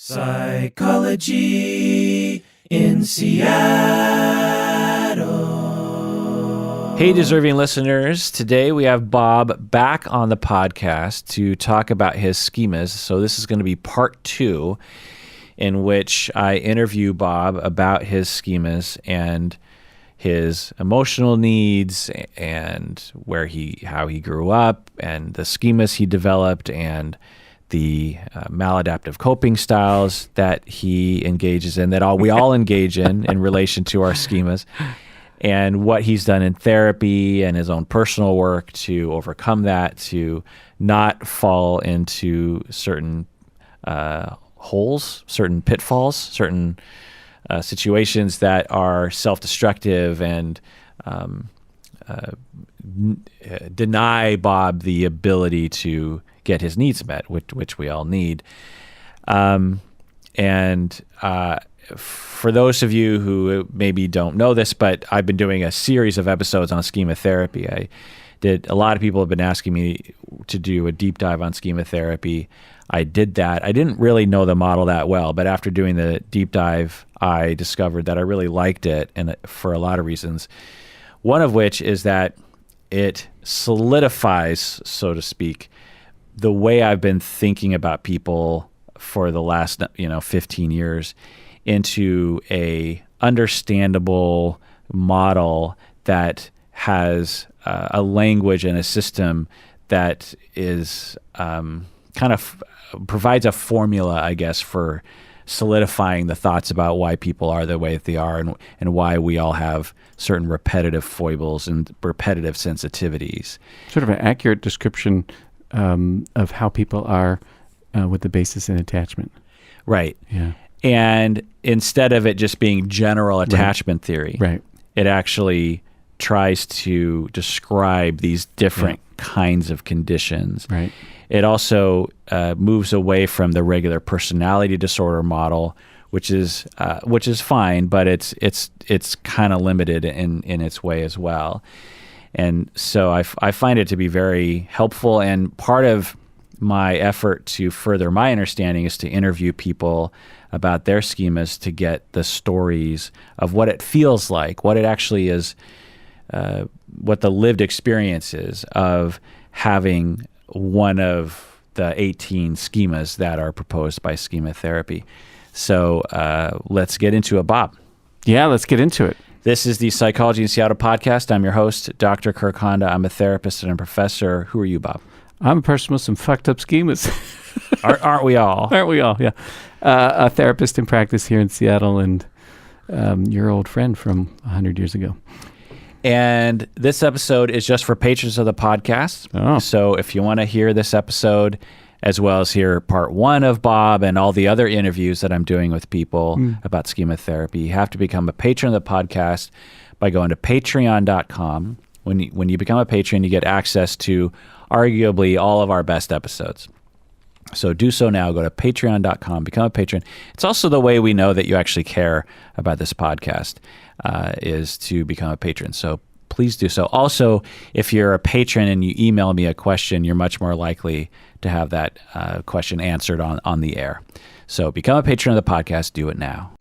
Psychology in Seattle. Hey, deserving listeners. Today we have Bob back on the podcast to talk about his schemas. So this is going to be part 2 in which I interview Bob about his schemas and his emotional needs and how he grew up and the schemas he developed and the maladaptive coping styles that he engages in, that we all engage in relation to our schemas, and what he's done in therapy and his own personal work to overcome that, to not fall into certain holes, certain pitfalls, certain situations that are self-destructive and deny Bob the ability to get his needs met, which we all need. For those of you who maybe don't know this, but I've been doing a series of episodes on Schema Therapy. A lot of people have been asking me to do a deep dive on Schema Therapy. I did that. I didn't really know the model that well, but after doing the deep dive, I discovered that I really liked it, and for a lot of reasons. One of which is that it solidifies, so to speak, the way I've been thinking about people for the last 15 years into a understandable model that has a language and a system that is kind of provides a formula, I guess, for solidifying the thoughts about why people are the way that they are and why we all have certain repetitive foibles and repetitive sensitivities. Sort of an accurate description of how people are with the basis in attachment. Right. Yeah. And instead of it just being general attachment theory, right, it actually tries to describe these different kinds of conditions. Right. It also moves away from the regular personality disorder model, which is fine, but it's kind of limited in its way as well. And so I find it to be very helpful, and part of my effort to further my understanding is to interview people about their schemas to get the stories of what it feels like, what it actually is, what the lived experience is of having one of the 18 schemas that are proposed by Schema Therapy. So let's get into it, Bob. Yeah, let's get into it. This is the Psychology in Seattle podcast. I'm your host, Dr. Kirk Honda. I'm a therapist and a professor. Who are you, Bob? I'm a person with some fucked up schemas. Aren't we all? Aren't we all? Yeah. A therapist in practice here in Seattle, and your old friend from 100 years ago. And this episode is just for patrons of the podcast. Oh. So if you want to hear this episode, as well as hear part 1 of Bob and all the other interviews that I'm doing with people about Schema Therapy, you have to become a patron of the podcast by going to patreon.com. When you become a patron, you get access to arguably all of our best episodes. So do so now. Go to patreon.com, become a patron. It's also the way we know that you actually care about this podcast, is to become a patron. So please do so. Also, if you're a patron and you email me a question, you're much more likely to have that question answered on the air. So become a patron of the podcast. Do it now.